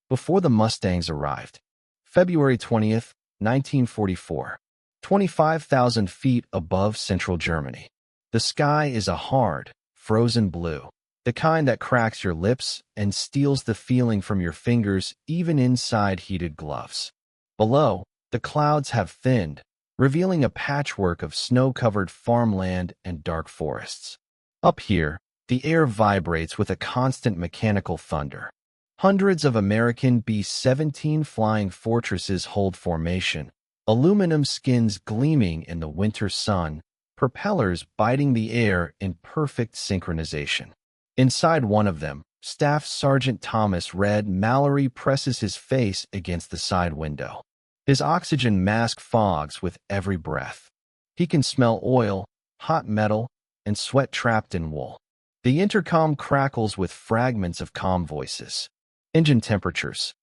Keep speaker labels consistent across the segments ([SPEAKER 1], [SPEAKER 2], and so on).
[SPEAKER 1] before the Mustangs arrived. February 20th, 1944. 25,000 feet above central Germany. The sky is a hard, frozen blue, the kind that cracks your lips and steals the feeling from your fingers even inside heated gloves. Below, the clouds have thinned, revealing a patchwork of snow-covered farmland and dark forests. Up here, the air vibrates with a constant mechanical thunder. Hundreds of American B-17 flying fortresses hold formation, aluminum skins gleaming in the winter sun, propellers biting the air in perfect synchronization. Inside one of them, Staff Sergeant Thomas Red Mallory presses his face against the side window. His oxygen mask fogs with every breath. He can smell oil, hot metal, and sweat trapped in wool. The intercom crackles with fragments of calm voices. Engine temperatures,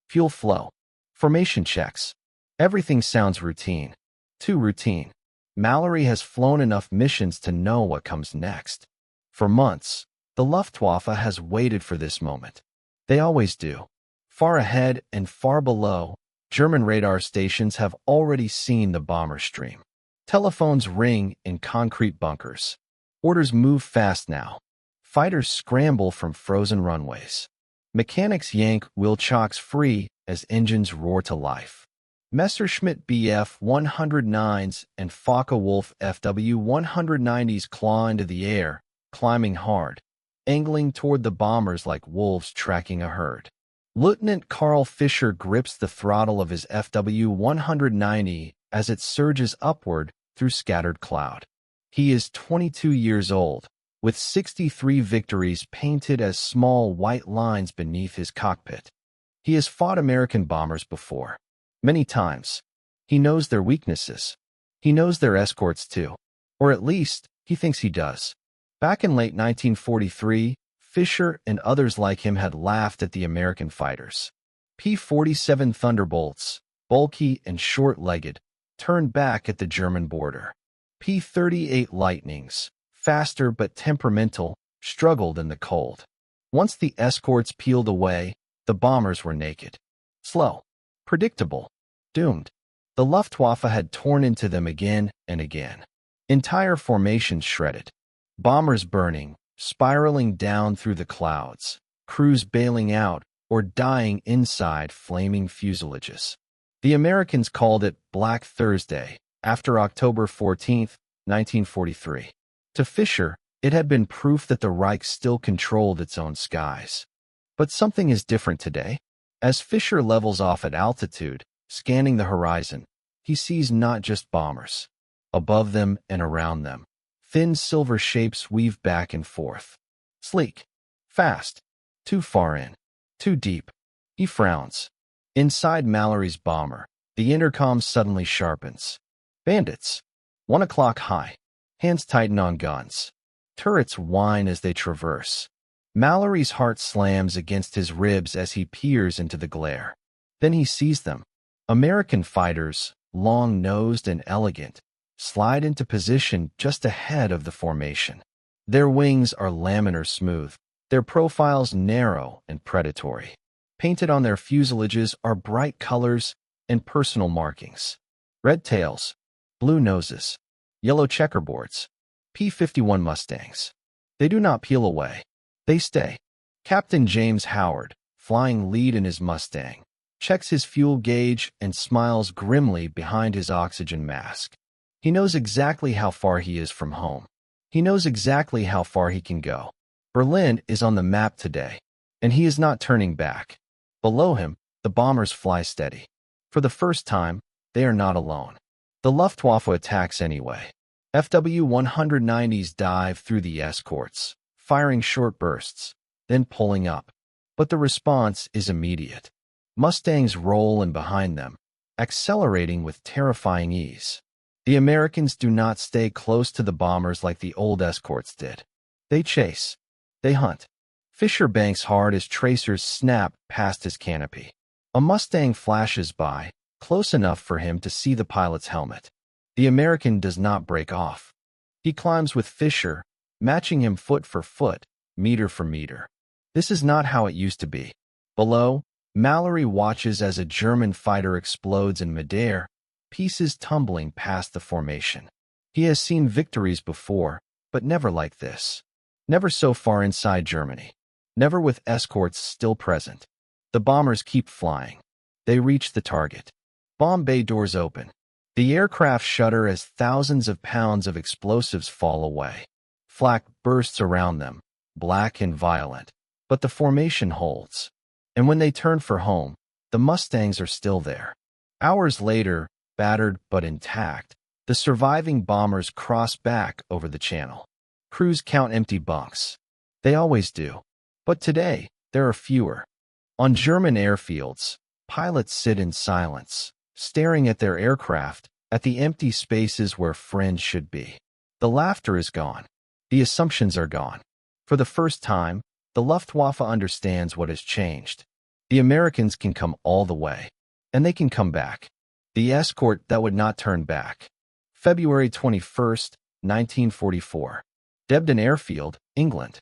[SPEAKER 1] fuel flow, formation checks. Everything sounds routine. Too routine. Mallory has flown enough missions to know what comes next. For months, the Luftwaffe has waited for this moment. They always do. Far ahead and far below, German radar stations have already seen the bomber stream. Telephones ring in concrete bunkers. Orders move fast now. Fighters scramble from frozen runways. Mechanics yank wheel chocks free as engines roar to life. Messerschmitt Bf-109s and Focke-Wulf Fw-190s claw into the air, climbing hard, angling toward the bombers like wolves tracking a herd. Lieutenant Carl Fischer grips the throttle of his Fw-190 as it surges upward through scattered cloud. He is 22 years old, with 63 victories painted as small white lines beneath his cockpit. He has fought American bombers before. Many times. He knows their weaknesses. He knows their escorts too. Or at least, he thinks he does. Back in late 1943, Fischer and others like him had laughed at the American fighters. P-47 Thunderbolts, bulky and short-legged, turned back at the German border. P-38 Lightnings, faster but temperamental, struggled in the cold. Once the escorts peeled away, the bombers were naked. Slow. Predictable. Doomed. The Luftwaffe had torn into them again and again. Entire formations shredded. Bombers burning, spiraling down through the clouds, crews bailing out or dying inside flaming fuselages. The Americans called it Black Thursday after October 14th, 1943. To Fischer, it had been proof that the Reich still controlled its own skies. But something is different today. As Fischer levels off at altitude, scanning the horizon, he sees not just bombers. Above them and around them, thin silver shapes weave back and forth. Sleek. Fast. Too far in. Too deep. He frowns. Inside Mallory's bomber, the intercom suddenly sharpens. Bandits. 1 o'clock high. Hands tighten on guns. Turrets whine as they traverse. Mallory's heart slams against his ribs as he peers into the glare. Then he sees them. American fighters, long-nosed and elegant, slide into position just ahead of the formation. Their wings are laminar smooth, their profiles narrow and predatory. Painted on their fuselages are bright colors and personal markings. Red tails, blue noses, yellow checkerboards. P-51 Mustangs. They do not peel away. They stay. Captain James Howard, flying lead in his Mustang, checks his fuel gauge and smiles grimly behind his oxygen mask. He knows exactly how far he is from home. He knows exactly how far he can go. Berlin is on the map today, and he is not turning back. Below him, the bombers fly steady. For the first time, they are not alone. The Luftwaffe attacks anyway. Fw-190s dive through the escorts, firing short bursts, then pulling up. But the response is immediate. Mustangs roll in behind them, accelerating with terrifying ease. The Americans do not stay close to the bombers like the old escorts did. They chase. They hunt. Fischer banks hard as tracers snap past his canopy. A Mustang flashes by, close enough for him to see the pilot's helmet. The American does not break off. He climbs with Fischer, matching him foot for foot, meter for meter. This is not how it used to be. Below, Mallory watches as a German fighter explodes in midair, pieces tumbling past the formation. He has seen victories before, but never like this. Never so far inside Germany. Never with escorts still present. The bombers keep flying. They reach the target. Bomb bay doors open. The aircraft shudder as thousands of pounds of explosives fall away. Flak bursts around them, black and violent. But the formation holds. And when they turn for home, the Mustangs are still there. Hours later, battered but intact, the surviving bombers cross back over the channel. Crews count empty bunks. They always do. But today, there are fewer. On German airfields, pilots sit in silence, staring at their aircraft, at the empty spaces where friends should be. The laughter is gone. The assumptions are gone. For the first time, the Luftwaffe understands what has changed. The Americans can come all the way. And they can come back. The escort that would not turn back. February 21st, 1944. Debden Airfield, England.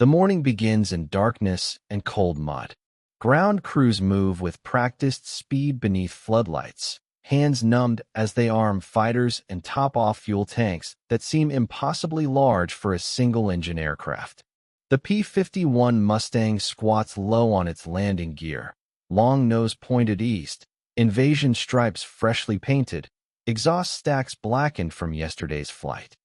[SPEAKER 1] The morning begins in darkness and cold mud. Ground crews move with practiced speed beneath floodlights, hands numbed as they arm fighters and top off fuel tanks that seem impossibly large for a single-engine aircraft. The P-51 Mustang squats low on its landing gear, long nose pointed east, invasion stripes freshly painted, exhaust stacks blackened from yesterday's flight.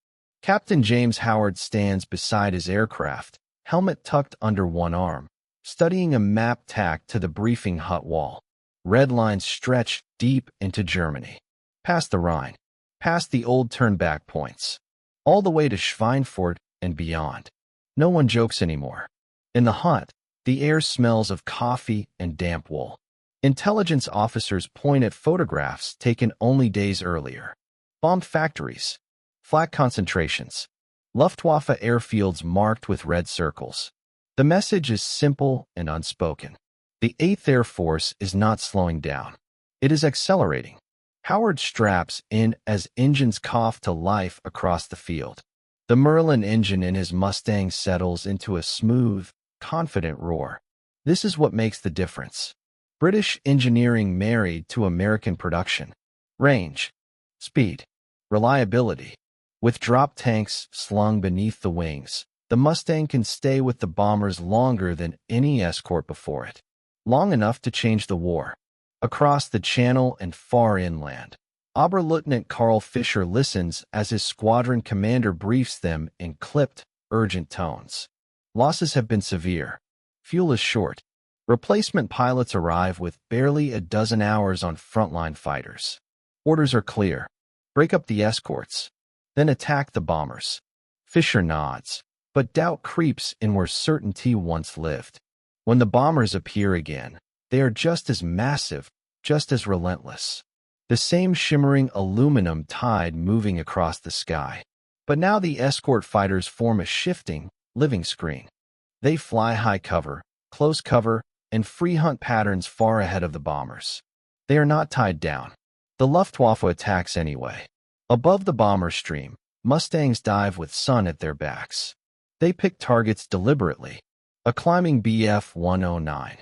[SPEAKER 1] Captain James Howard stands beside his aircraft, helmet tucked under one arm, studying a map tacked to the briefing hut wall. Red lines stretch deep into Germany, past the Rhine, past the old turn-back points, all the way to Schweinfurt and beyond. No one jokes anymore. In the hut, the air smells of coffee and damp wool. Intelligence officers point at photographs taken only days earlier. Bombed factories, flak concentrations, Luftwaffe airfields marked with red circles. The message is simple and unspoken. The 8th Air Force is not slowing down. It is accelerating. Howard straps in as engines cough to life across the field. The Merlin engine in his Mustang settles into a smooth, confident roar. This is what makes the difference. British engineering married to American production. Range, speed, reliability. With drop tanks slung beneath the wings, the Mustang can stay with the bombers longer than any escort before it. Long enough to change the war. Across the channel and far inland, Oberleutnant Carl Fischer listens as his squadron commander briefs them in clipped, urgent tones. Losses have been severe. Fuel is short. Replacement pilots arrive with barely a dozen hours on frontline fighters. Orders are clear. Break up the escorts. Then attack the bombers. Fischer nods, but doubt creeps in where certainty once lived. When the bombers appear again, they are just as massive, just as relentless. The same shimmering aluminum tide moving across the sky. But now the escort fighters form a shifting, living screen. They fly high cover, close cover, and free hunt patterns far ahead of the bombers. They are not tied down. The Luftwaffe attacks anyway. Above the bomber stream, Mustangs dive with sun at their backs. They pick targets deliberately. A climbing Bf-109.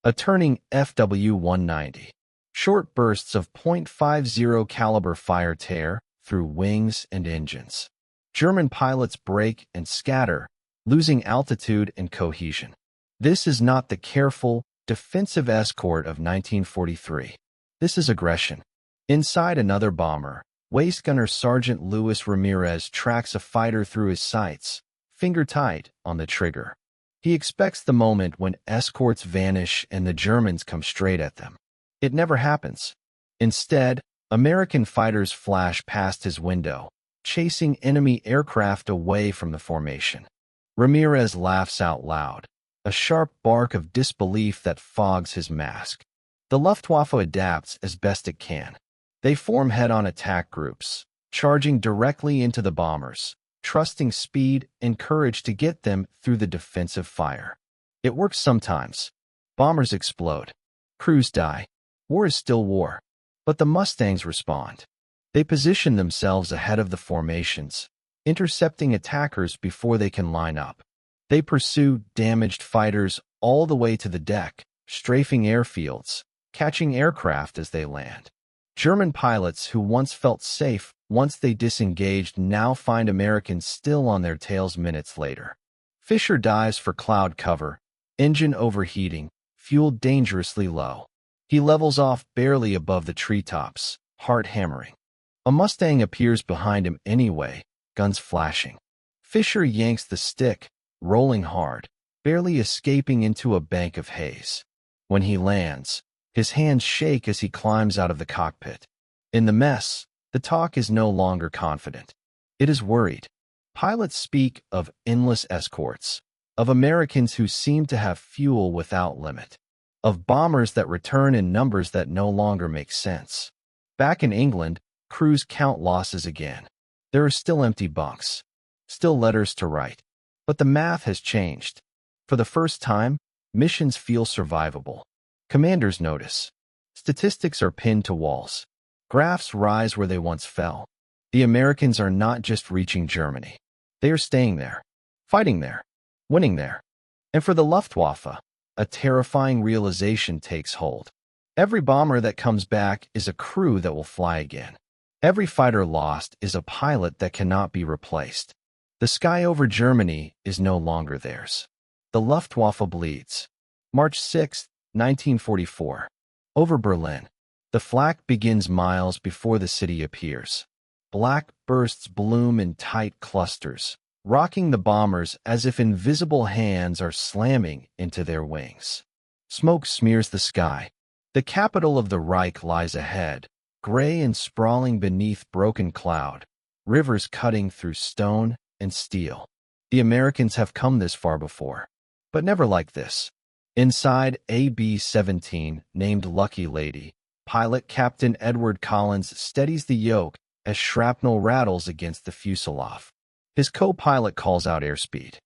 [SPEAKER 1] A turning FW-190. Short bursts of .50 caliber fire tear through wings and engines. German pilots break and scatter, losing altitude and cohesion. This is not the careful, defensive escort of 1943. This is aggression. Inside another bomber, Waist Gunner Sergeant Luis Ramirez tracks a fighter through his sights, finger tight on the trigger. He expects the moment when escorts vanish and the Germans come straight at them. It never happens. Instead, American fighters flash past his window, chasing enemy aircraft away from the formation. Ramirez laughs out loud, a sharp bark of disbelief that fogs his mask. The Luftwaffe adapts as best it can. They form head-on attack groups, charging directly into the bombers, trusting speed and courage to get them through the defensive fire. It works sometimes. Bombers explode. Crews die. War is still war. But the Mustangs respond. They position themselves ahead of the formations, intercepting attackers before they can line up. They pursue damaged fighters all the way to the deck, strafing airfields, catching aircraft as they land. German pilots who once felt safe once they disengaged now find Americans still on their tails minutes later. Fisher dives for cloud cover, engine overheating, fuel dangerously low. He levels off barely above the treetops, heart hammering. A Mustang appears behind him anyway, guns flashing. Fisher yanks the stick, rolling hard, barely escaping into a bank of haze. When he lands, his hands shake as he climbs out of the cockpit. In the mess, the talk is no longer confident. It is worried. Pilots speak of endless escorts, of Americans who seem to have fuel without limit, of bombers that return in numbers that no longer make sense. Back in England, crews count losses again. There are still empty bunks, still letters to write. But the math has changed. For the first time, missions feel survivable. Commanders notice. Statistics are pinned to walls. Graphs rise where they once fell. The Americans are not just reaching Germany. They are staying there, fighting there, winning there. And for the Luftwaffe, a terrifying realization takes hold. Every bomber that comes back is a crew that will fly again. Every fighter lost is a pilot that cannot be replaced. The sky over Germany is no longer theirs. The Luftwaffe bleeds. March 6, 1944. Over Berlin. The flak begins miles before the city appears. Black bursts bloom in tight clusters, rocking the bombers as if invisible hands are slamming into their wings. Smoke smears the sky. The capital of the Reich lies ahead, gray and sprawling beneath broken cloud, rivers cutting through stone and steel. The Americans have come this far before, but never like this. Inside AB-17, named Lucky Lady, pilot Captain Edward Collins steadies the yoke as shrapnel rattles against the fuselage. His co-pilot calls out airspeed.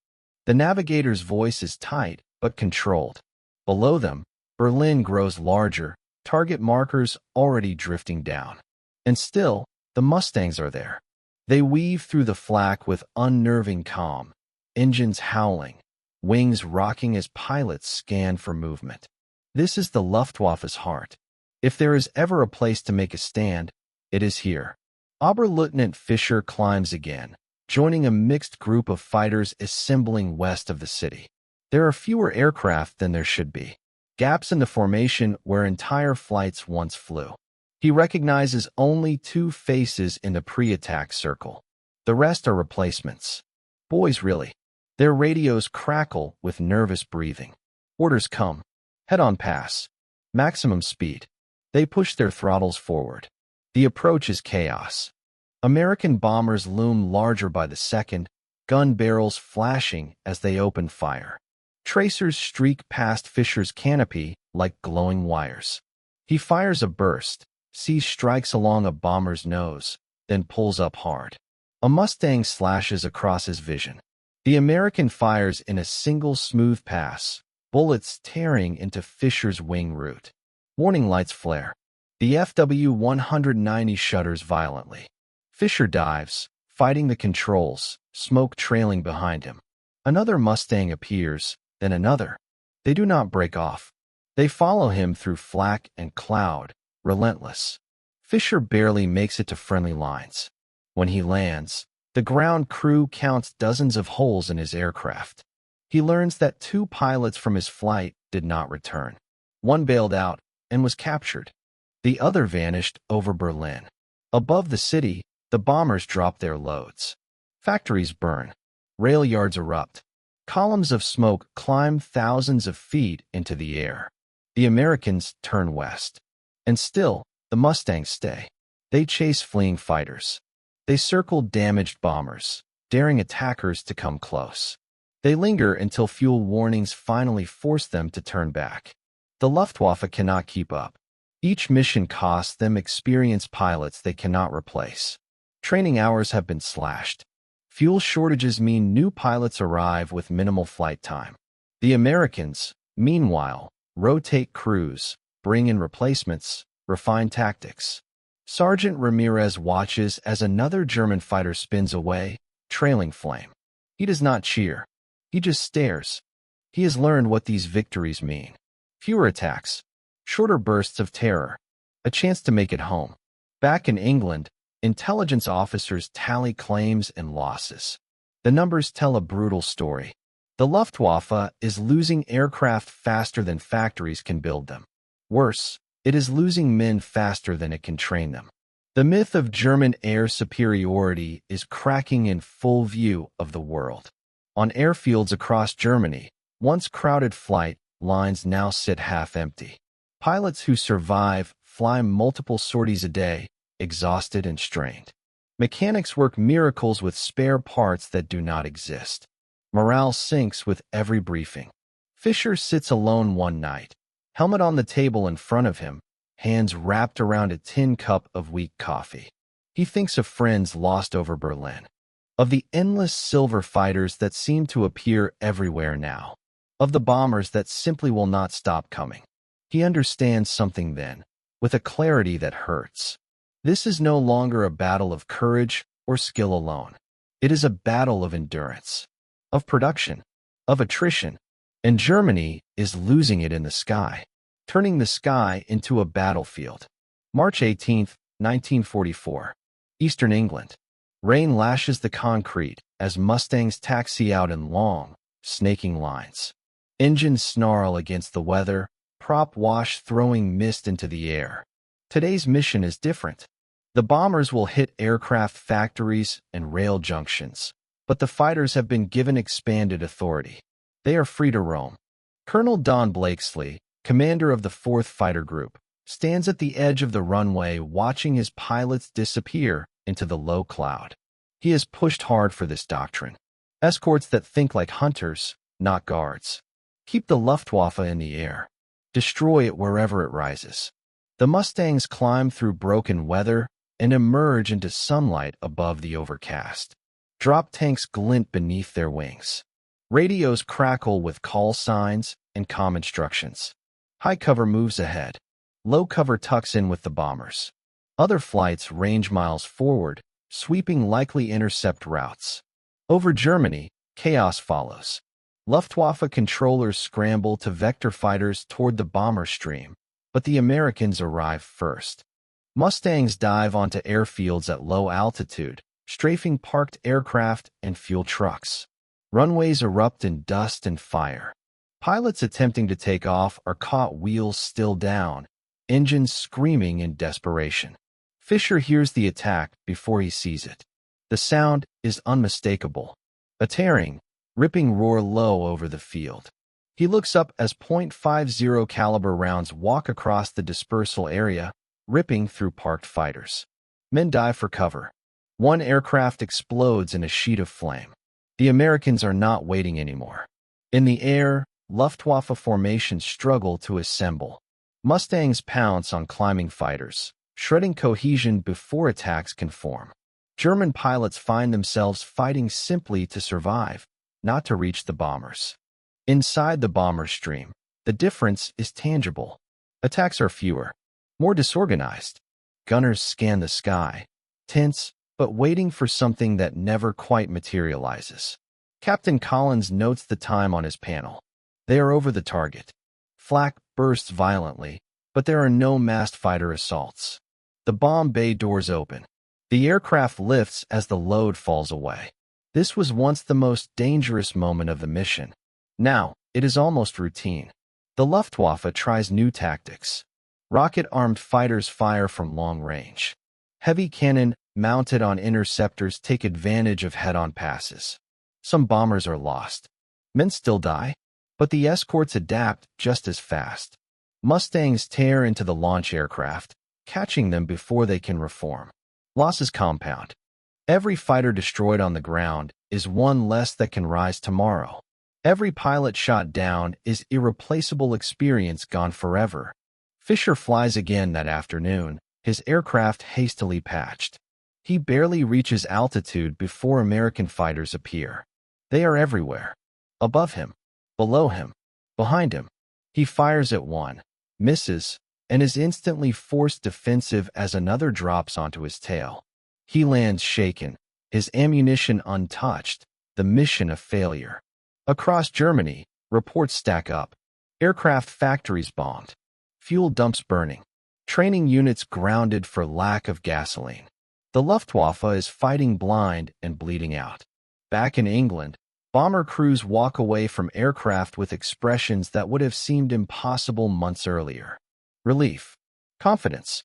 [SPEAKER 1] The navigator's voice is tight but controlled. Below them, Berlin grows larger, target markers already drifting down. And still, the Mustangs are there. They weave through the flak with unnerving calm, engines howling, wings rocking as pilots scan for movement. This is the Luftwaffe's heart. If there is ever a place to make a stand, it is here. Oberleutnant Fisher climbs again, joining a mixed group of fighters assembling west of the city. There are fewer aircraft than there should be, gaps in the formation where entire flights once flew. He recognizes only 2 faces in the pre-attack circle. The rest are replacements. Boys, really. Their radios crackle with nervous breathing. Orders come. Head-on pass. Maximum speed. They push their throttles forward. The approach is chaos. American bombers loom larger by the second, gun barrels flashing as they open fire. Tracers streak past Fisher's canopy like glowing wires. He fires a burst, sees strikes along a bomber's nose, then pulls up hard. A Mustang slashes across his vision. The American fires in a single smooth pass, bullets tearing into Fisher's wing root. Warning lights flare. The FW-190 shudders violently. Fisher dives, fighting the controls, smoke trailing behind him. Another Mustang appears, then another. They do not break off. They follow him through flak and cloud, relentless. Fisher barely makes it to friendly lines. When he lands, the ground crew counts dozens of holes in his aircraft. He learns that 2 pilots from his flight did not return. One bailed out and was captured. The other vanished over Berlin. Above the city, the bombers drop their loads. Factories burn. Rail yards erupt. Columns of smoke climb thousands of feet into the air. The Americans turn west. And still, the Mustangs stay. They chase fleeing fighters. They circle damaged bombers, daring attackers to come close. They linger until fuel warnings finally force them to turn back. The Luftwaffe cannot keep up. Each mission costs them experienced pilots they cannot replace. Training hours have been slashed. Fuel shortages mean new pilots arrive with minimal flight time. The Americans, meanwhile, rotate crews, bring in replacements, refine tactics. Sergeant Ramirez watches as another German fighter spins away, trailing flame. He does not cheer. He just stares. He has learned what these victories mean. Fewer attacks, shorter bursts of terror, a chance to make it home. Back in England, intelligence officers tally claims and losses. The numbers tell a brutal story. The Luftwaffe is losing aircraft faster than factories can build them. Worse, it is losing men faster than it can train them. The myth of German air superiority is cracking in full view of the world. On airfields across Germany, once crowded flight lines now sit half empty. Pilots who survive fly multiple sorties a day, exhausted and strained. Mechanics work miracles with spare parts that do not exist. Morale sinks with every briefing. Fisher sits alone one night, helmet on the table in front of him, hands wrapped around a tin cup of weak coffee. He thinks of friends lost over Berlin, of the endless silver fighters that seem to appear everywhere now, of the bombers that simply will not stop coming. He understands something then, with a clarity that hurts. This is no longer a battle of courage or skill alone. It is a battle of endurance, of production, of attrition, and Germany is losing it in the sky, turning the sky into a battlefield. March 18, 1944. Eastern England. Rain lashes the concrete as Mustangs taxi out in long, snaking lines. Engines snarl against the weather, prop wash throwing mist into the air. Today's mission is different. The bombers will hit aircraft factories and rail junctions, but the fighters have been given expanded authority. They are free to roam. Colonel Don Blakesley, commander of the 4th Fighter Group, stands at the edge of the runway watching his pilots disappear into the low cloud. He has pushed hard for this doctrine. Escorts that think like hunters, not guards. Keep the Luftwaffe in the air. Destroy it wherever it rises. The Mustangs climb through broken weather and emerge into sunlight above the overcast. Drop tanks glint beneath their wings. Radios crackle with call signs and comm instructions. High cover moves ahead. Low cover tucks in with the bombers. Other flights range miles forward, sweeping likely intercept routes. Over Germany, chaos follows. Luftwaffe controllers scramble to vector fighters toward the bomber stream, but the Americans arrive first. Mustangs dive onto airfields at low altitude, strafing parked aircraft and fuel trucks. Runways erupt in dust and fire. Pilots attempting to take off are caught wheels still down, engines screaming in desperation. Fisher hears the attack before he sees it. The sound is unmistakable. A tearing, ripping roar low over the field. He looks up as .50 caliber rounds walk across the dispersal area, ripping through parked fighters. Men dive for cover. One aircraft explodes in a sheet of flame. The Americans are not waiting anymore. In the air, Luftwaffe formations struggle to assemble. Mustangs pounce on climbing fighters, shredding cohesion before attacks can form. German pilots find themselves fighting simply to survive, not to reach the bombers. Inside the bomber stream, the difference is tangible. Attacks are fewer, more disorganized. Gunners scan the sky, tense, but waiting for something that never quite materializes. Captain Collins notes the time on his panel. They are over the target. Flak bursts violently, but there are no massed fighter assaults. The bomb bay doors open. The aircraft lifts as the load falls away. This was once the most dangerous moment of the mission. Now, it is almost routine. The Luftwaffe tries new tactics. Rocket-armed fighters fire from long range. Heavy cannon mounted on interceptors take advantage of head-on passes. Some bombers are lost. Men still die, but the escorts adapt just as fast. Mustangs tear into the launch aircraft, catching them before they can reform. Losses compound. Every fighter destroyed on the ground is one less that can rise tomorrow. Every pilot shot down is irreplaceable experience gone forever. Fisher flies again that afternoon, his aircraft hastily patched. He barely reaches altitude before American fighters appear. They are everywhere. Above him, below him, behind him. He fires at one, misses, and is instantly forced defensive as another drops onto his tail. He lands shaken, his ammunition untouched, the mission a failure. Across Germany, reports stack up. Aircraft factories bombed. Fuel dumps burning. Training units grounded for lack of gasoline. The Luftwaffe is fighting blind and bleeding out. Back in England, bomber crews walk away from aircraft with expressions that would have seemed impossible months earlier. Relief. Confidence.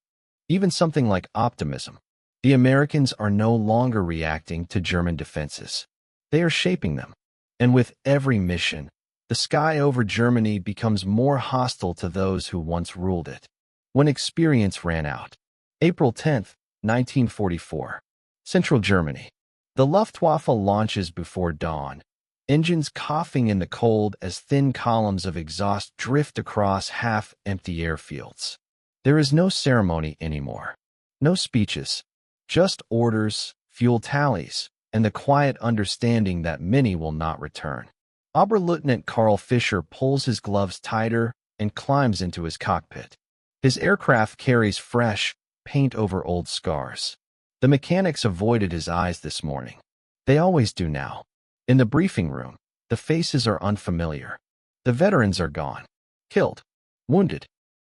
[SPEAKER 1] Even something like optimism. The Americans are no longer reacting to German defenses. They are shaping them. And with every mission, the sky over Germany becomes more hostile to those who once ruled it. When experience ran out. April 10, 1944. Central Germany. The Luftwaffe launches before dawn, engines coughing in the cold as thin columns of exhaust drift across half-empty airfields. There is no ceremony anymore. No speeches. Just orders, fuel tallies, and the quiet understanding that many will not return. Oberleutnant Karl Fischer pulls his gloves tighter and climbs into his cockpit. His aircraft carries fresh paint over old scars. The mechanics avoided his eyes this morning. They always do now. In the briefing room, the faces are unfamiliar. The veterans are gone. Killed. Wounded.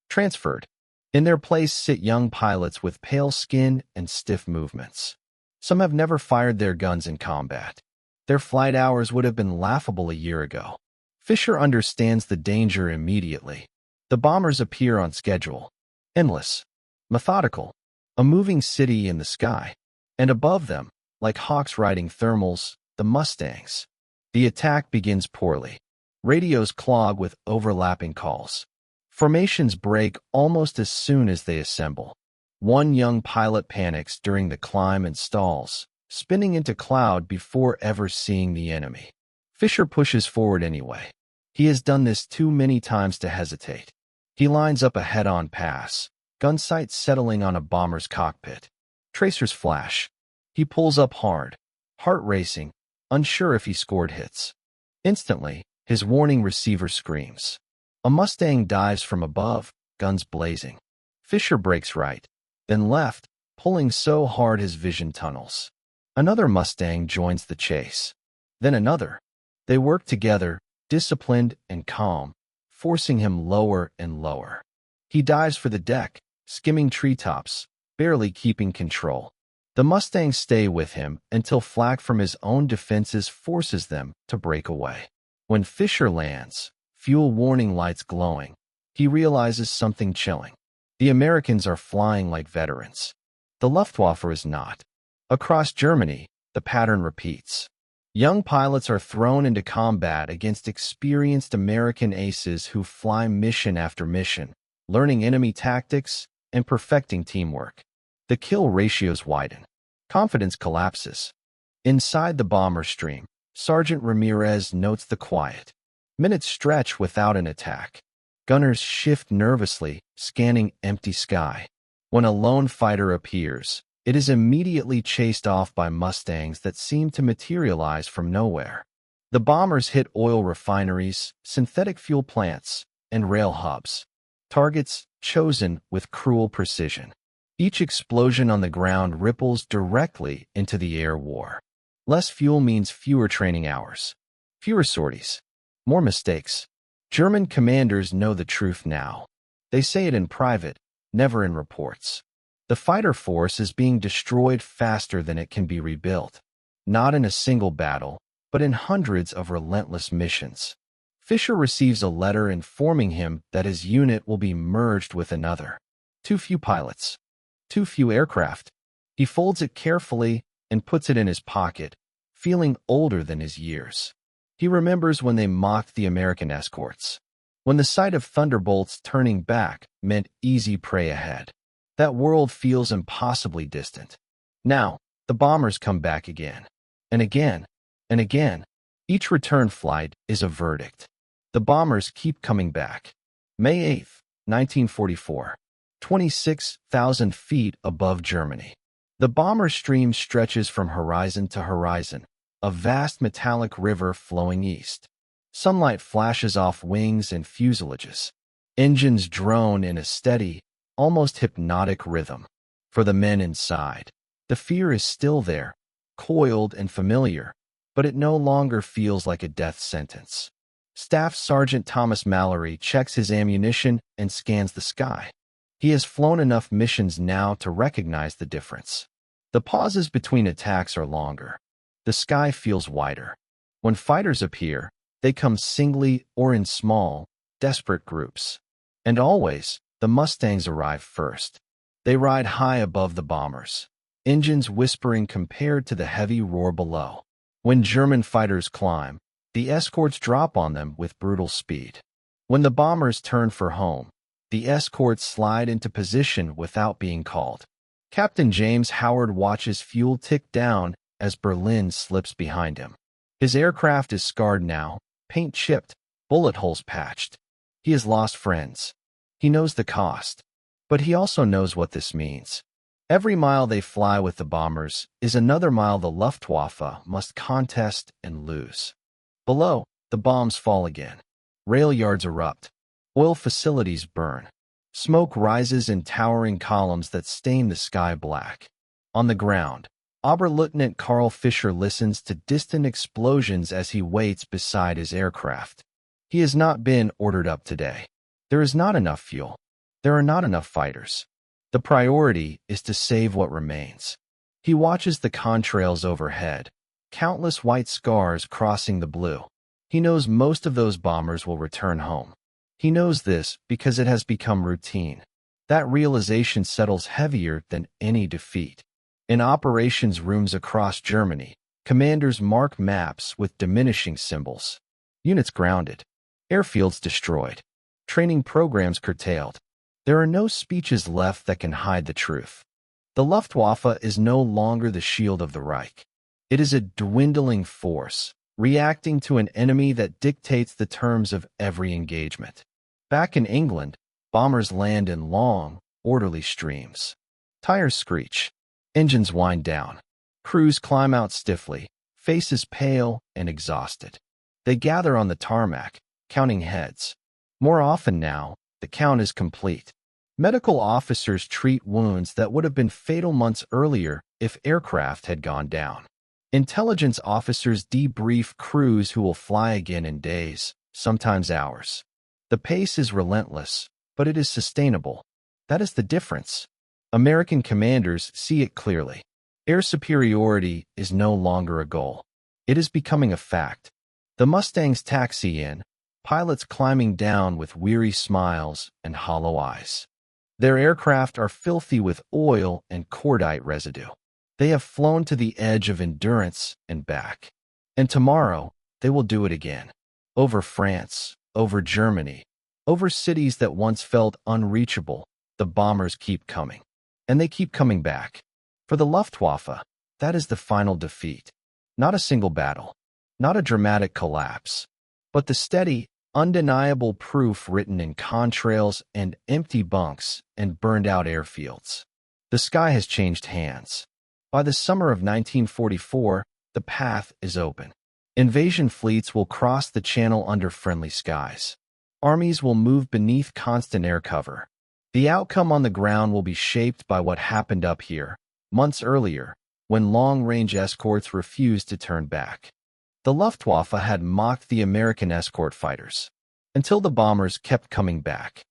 [SPEAKER 1] Transferred. In their place sit young pilots with pale skin and stiff movements. Some have never fired their guns in combat. Their flight hours would have been laughable a year ago. Fischer understands the danger immediately. The bombers appear on schedule. Endless. Methodical. A moving city in the sky. And above them, like hawks riding thermals, the Mustangs. The attack begins poorly. Radios clog with overlapping calls. Formations break almost as soon as they assemble. One young pilot panics during the climb and stalls, spinning into cloud before ever seeing the enemy. Fischer pushes forward anyway. He has done this too many times to hesitate. He lines up a head-on pass, gun sight settling on a bomber's cockpit. Tracers flash. He pulls up hard, heart racing, unsure if he scored hits. Instantly, his warning receiver screams. A Mustang dives from above, guns blazing. Fischer brakes right, then left, pulling so hard his vision tunnels. Another Mustang joins the chase. Then another. They work together, disciplined and calm, forcing him lower and lower. He dives for the deck, skimming treetops, barely keeping control. The Mustangs stay with him until flak from his own defenses forces them to break away. When Fischer lands, fuel warning lights glowing, he realizes something chilling. The Americans are flying like veterans. The Luftwaffe is not. Across Germany, the pattern repeats. Young pilots are thrown into combat against experienced American aces who fly mission after mission, learning enemy tactics and perfecting teamwork. The kill ratios widen. Confidence collapses. Inside the bomber stream, Sergeant Ramirez notes the quiet. Minutes stretch without an attack. Gunners shift nervously, scanning empty sky. When a lone fighter appears, it is immediately chased off by Mustangs that seem to materialize from nowhere. The bombers hit oil refineries, synthetic fuel plants, and rail hubs. Targets chosen with cruel precision. Each explosion on the ground ripples directly into the air war. Less fuel means fewer training hours. Fewer sorties. More mistakes. German commanders know the truth now. They say it in private, never in reports. The fighter force is being destroyed faster than it can be rebuilt. Not in a single battle, but in hundreds of relentless missions. Fischer receives a letter informing him that his unit will be merged with another. Too few pilots. Too few aircraft. He folds it carefully and puts it in his pocket, feeling older than his years. He remembers when they mocked the American escorts. When the sight of thunderbolts turning back meant easy prey ahead. That world feels impossibly distant. Now, the bombers come back again. And again. And again. Each return flight is a verdict. The bombers keep coming back. May 8, 1944. 26,000 feet above Germany. The bomber stream stretches from horizon to horizon, a vast metallic river flowing east. Sunlight flashes off wings and fuselages. Engines drone in a steady, almost hypnotic rhythm. For the men inside, the fear is still there, coiled and familiar, but it no longer feels like a death sentence. Staff Sergeant Thomas Mallory checks his ammunition and scans the sky. He has flown enough missions now to recognize the difference. The pauses between attacks are longer. The sky feels wider. When fighters appear, they come singly or in small, desperate groups. And always, the Mustangs arrive first. They ride high above the bombers, engines whispering compared to the heavy roar below. When German fighters climb, the escorts drop on them with brutal speed. When the bombers turn for home, the escorts slide into position without being called. Captain James Howard watches fuel tick down as Berlin slips behind him. His aircraft is scarred now, paint chipped, bullet holes patched. He has lost friends. He knows the cost. But he also knows what this means. Every mile they fly with the bombers is another mile the Luftwaffe must contest and lose. Below, the bombs fall again. Rail yards erupt. Oil facilities burn. Smoke rises in towering columns that stain the sky black. On the ground, Oberleutnant Carl Fischer listens to distant explosions as he waits beside his aircraft. He has not been ordered up today. There is not enough fuel. There are not enough fighters. The priority is to save what remains. He watches the contrails overhead, countless white scars crossing the blue. He knows most of those bombers will return home. He knows this because it has become routine. That realization settles heavier than any defeat. In operations rooms across Germany, commanders mark maps with diminishing symbols. Units grounded. Airfields destroyed. Training programs curtailed. There are no speeches left that can hide the truth. The Luftwaffe is no longer the shield of the Reich. It is a dwindling force, reacting to an enemy that dictates the terms of every engagement. Back in England, bombers land in long, orderly streams. Tires screech. Engines wind down. Crews climb out stiffly, faces pale and exhausted. They gather on the tarmac, counting heads. More often now, the count is complete. Medical officers treat wounds that would have been fatal months earlier if aircraft had gone down. Intelligence officers debrief crews who will fly again in days, sometimes hours. The pace is relentless, but it is sustainable. That is the difference. American commanders see it clearly. Air superiority is no longer a goal. It is becoming a fact. The Mustangs taxi in, pilots climbing down with weary smiles and hollow eyes. Their aircraft are filthy with oil and cordite residue. They have flown to the edge of endurance and back. And tomorrow, they will do it again. Over France, over Germany, over cities that once felt unreachable, the bombers keep coming. And they keep coming back. For the Luftwaffe, that is the final defeat. Not a single battle. Not a dramatic collapse. But the steady, undeniable proof written in contrails and empty bunks and burned-out airfields. The sky has changed hands. By the summer of 1944, the path is open. Invasion fleets will cross the channel under friendly skies. Armies will move beneath constant air cover. The outcome on the ground will be shaped by what happened up here, months earlier, when long-range escorts refused to turn back. The Luftwaffe had mocked the American escort fighters, until the bombers kept coming back.